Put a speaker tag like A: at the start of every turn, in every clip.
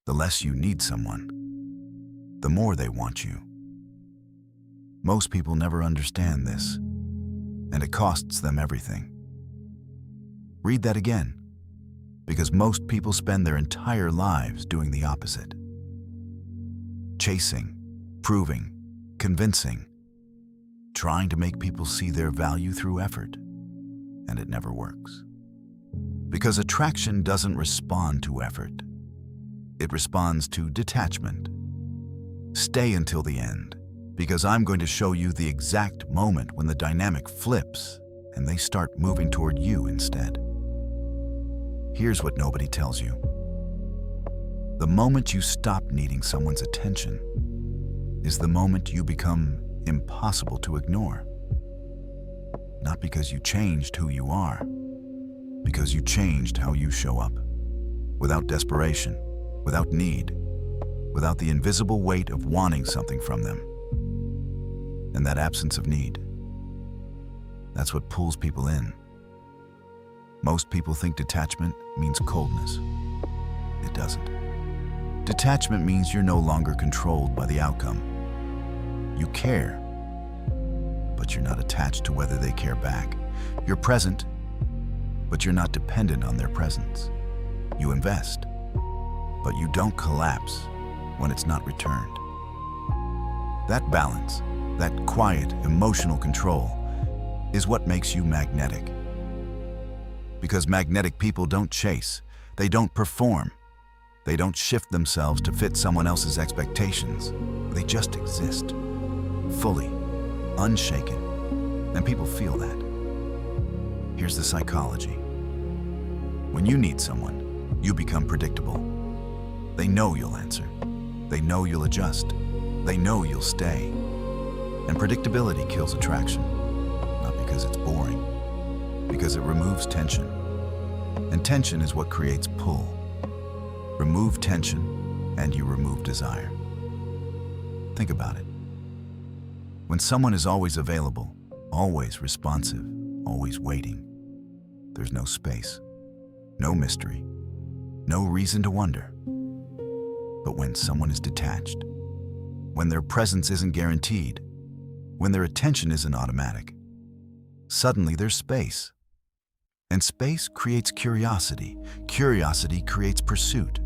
A: The less you need someone, the more they want you. Most people never understand this, and it costs them everything. Read that again, because most people spend their entire lives doing the opposite. Chasing, proving, convincing, trying to make people see their value through effort, and it never works. Because attraction doesn't respond to effort. It responds to detachment. Stay until the end, because I'm going to show you the exact moment when the dynamic flips and they start moving toward you instead. Here's what nobody tells you. The moment you stop needing someone's attention is the moment you become impossible to ignore. Not because you changed who you are, because you changed how you show up. Without desperation, without need, without the invisible weight of wanting something from them. And that absence of need, that's what pulls people in. Most people think detachment means coldness. It doesn't. Detachment means you're no longer controlled by the outcome. You care, but you're not attached to whether they care back. You're present, but you're not dependent on their presence. You invest, but you don't collapse when it's not returned. That balance, that quiet, emotional control, is what makes you magnetic. Because magnetic people don't chase, they don't perform, they don't shift themselves to fit someone else's expectations. They just exist, fully, unshaken, and people feel that. Here's the psychology. When you need someone, you become predictable. They know you'll answer. They know you'll adjust. They know you'll stay. And predictability kills attraction, not because it's boring, because it removes tension. And tension is what creates pull. Remove tension, and you remove desire. Think about it. When someone is always available, always responsive, always waiting, there's no space, no mystery, no reason to wonder. But when someone is detached, when their presence isn't guaranteed, when their attention isn't automatic, suddenly there's space. And space creates curiosity. Curiosity creates pursuit.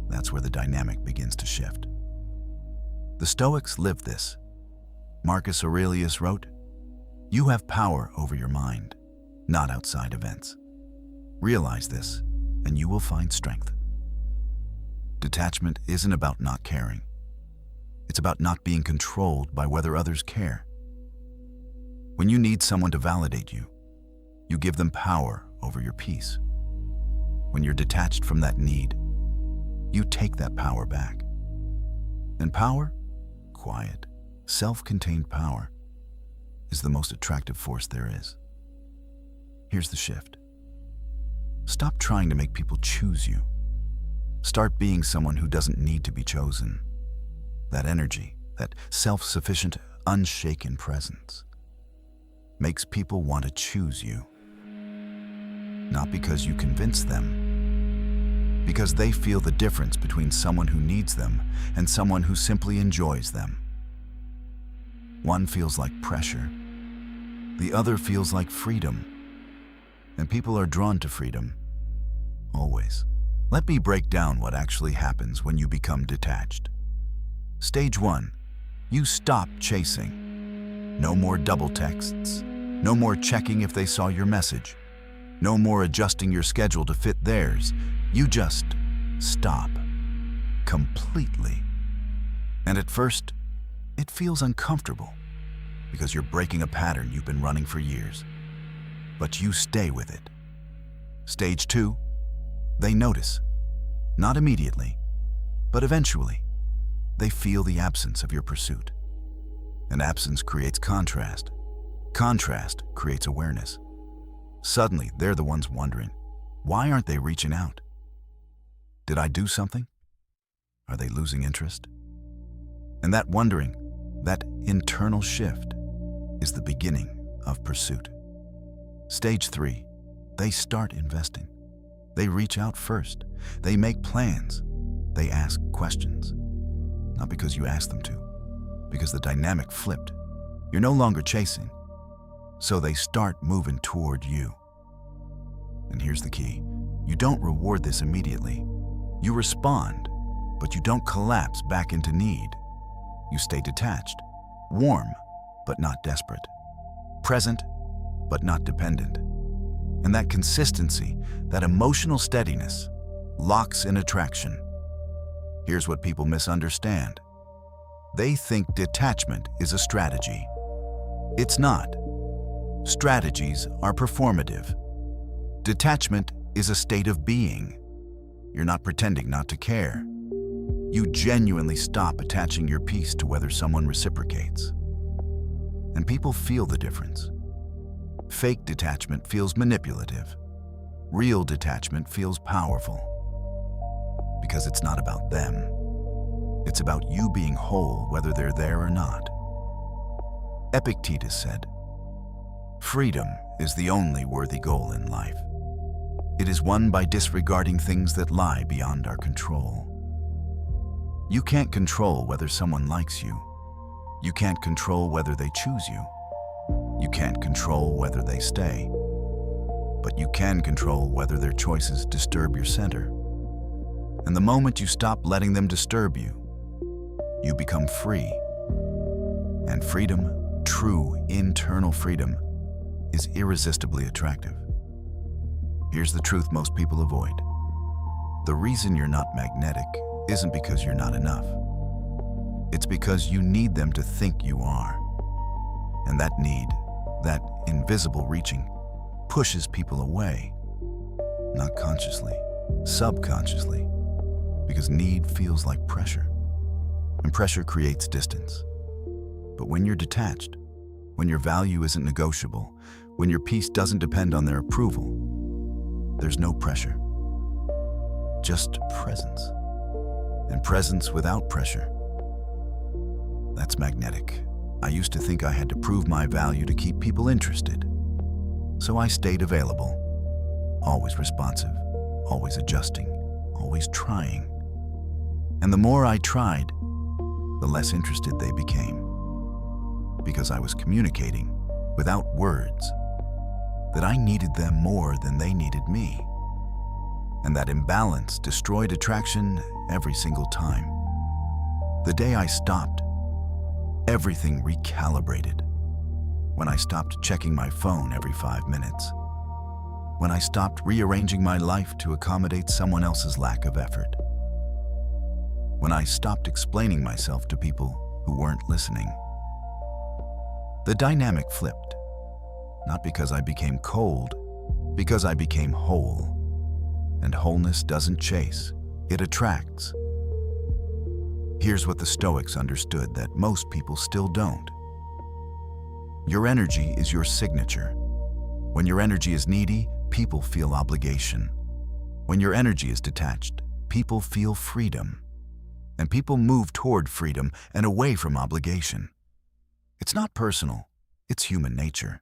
A: That's where the dynamic begins to shift. The Stoics lived this. Marcus Aurelius wrote, "You have power over your mind, not outside events. Realize this, and you will find strength." Detachment isn't about not caring. It's about not being controlled by whether others care. When you need someone to validate you, you give them power over your peace. When you're detached from that need, you take that power back. And power, quiet, self-contained power, is the most attractive force there is. Here's the shift. Stop trying to make people choose you. Start being someone who doesn't need to be chosen. That energy, that self-sufficient, unshaken presence, makes people want to choose you. Not because you convince them, because they feel the difference between someone who needs them and someone who simply enjoys them. One feels like pressure, the other feels like freedom, and people are drawn to freedom, always. Let me break down what actually happens when you become detached. Stage 1, you stop chasing. No more double texts, no more checking if they saw your message. No more adjusting your schedule to fit theirs. You just stop. Completely. And at first, it feels uncomfortable because you're breaking a pattern you've been running for years. But you stay with it. Stage 2, they notice. Not immediately, but eventually. They feel the absence of your pursuit. And absence creates contrast. Contrast creates awareness. Suddenly, they're the ones wondering, why aren't they reaching out? Did I do something? Are they losing interest? And that wondering, that internal shift, is the beginning of pursuit. Stage 3, they start investing. They reach out first. They make plans. They ask questions, not because you asked them to, because the dynamic flipped. You're no longer chasing, so they start moving toward you. And here's the key. You don't reward this immediately. You respond, but you don't collapse back into need. You stay detached, warm, but not desperate, present, but not dependent. And that consistency, that emotional steadiness, locks in attraction. Here's what people misunderstand. They think detachment is a strategy. It's not. Strategies are performative. Detachment is a state of being. You're not pretending not to care. You genuinely stop attaching your peace to whether someone reciprocates. And people feel the difference. Fake detachment feels manipulative. Real detachment feels powerful. Because it's not about them. It's about you being whole, whether they're there or not. Epictetus said, "Freedom is the only worthy goal in life. It is won by disregarding things that lie beyond our control." You can't control whether someone likes you. You can't control whether they choose you. You can't control whether they stay. But you can control whether their choices disturb your center. And the moment you stop letting them disturb you, you become free. And freedom, true internal freedom, is irresistibly attractive. Here's the truth most people avoid. The reason you're not magnetic isn't because you're not enough. It's because you need them to think you are. And that need, that invisible reaching, pushes people away. Not consciously, subconsciously, because need feels like pressure. And pressure creates distance. But when you're detached, when your value isn't negotiable, when your peace doesn't depend on their approval, there's no pressure, just presence. And presence without pressure, that's magnetic. I used to think I had to prove my value to keep people interested. So I stayed available, always responsive, always adjusting, always trying. And the more I tried, the less interested they became. Because I was communicating, without words, that I needed them more than they needed me. And that imbalance destroyed attraction every single time. The day I stopped, everything recalibrated. When I stopped checking my phone every 5 minutes. When I stopped rearranging my life to accommodate someone else's lack of effort. When I stopped explaining myself to people who weren't listening. The dynamic flipped. Not because I became cold, because I became whole. And wholeness doesn't chase, it attracts. Here's what the Stoics understood that most people still don't. Your energy is your signature. When your energy is needy, people feel obligation. When your energy is detached, people feel freedom. And people move toward freedom and away from obligation. It's not personal, it's human nature.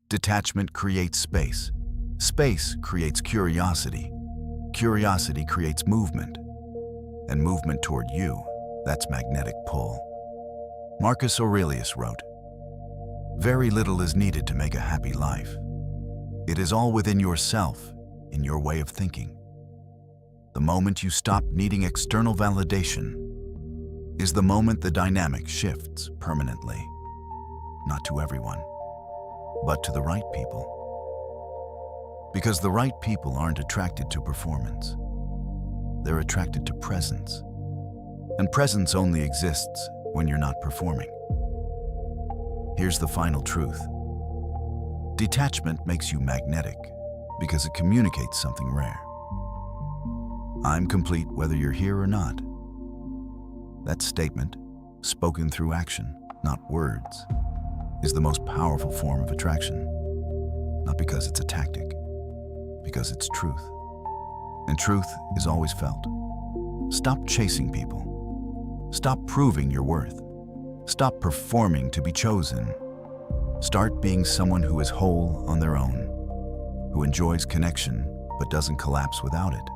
A: Detachment creates space. Space creates curiosity. Curiosity creates movement. And movement toward you, that's magnetic pull. Marcus Aurelius wrote, "Very little is needed to make a happy life. It is all within yourself, in your way of thinking. The moment you stop needing external validation is the moment the dynamic shifts permanently. Not to everyone, but to the right people. Because the right people aren't attracted to performance. They're attracted to presence. And presence only exists when you're not performing. Here's the final truth. Detachment makes you magnetic because it communicates something rare. I'm complete whether you're here or not. That statement, spoken through action, not words, is the most powerful form of attraction. Not because it's a tactic, because it's truth. And truth is always felt. Stop chasing people. Stop proving your worth. Stop performing to be chosen. Start being someone who is whole on their own, who enjoys connection but doesn't collapse without it,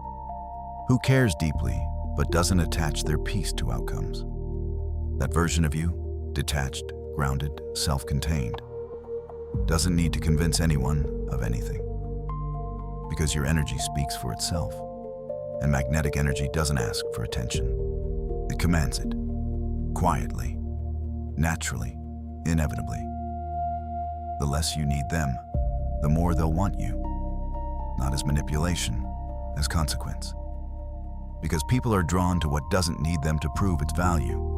A: who cares deeply but doesn't attach their peace to outcomes. That version of you, detached, grounded, self-contained, doesn't need to convince anyone of anything. Because your energy speaks for itself, and magnetic energy doesn't ask for attention. It commands it, quietly, naturally, inevitably. The less you need them, the more they'll want you, not as manipulation, as consequence. Because people are drawn to what doesn't need them to prove its value.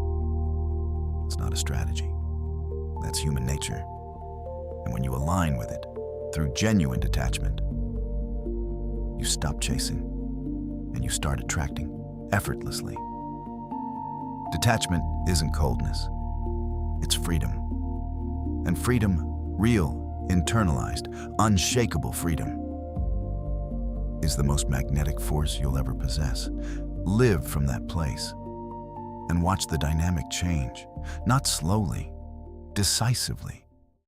A: It's not a strategy. That's human nature. And when you align with it, through genuine detachment, you stop chasing and you start attracting effortlessly. Detachment isn't coldness. It's freedom. And freedom, real, internalized, unshakable freedom, is the most magnetic force you'll ever possess. Live from that place and watch the dynamic change, not slowly, decisively.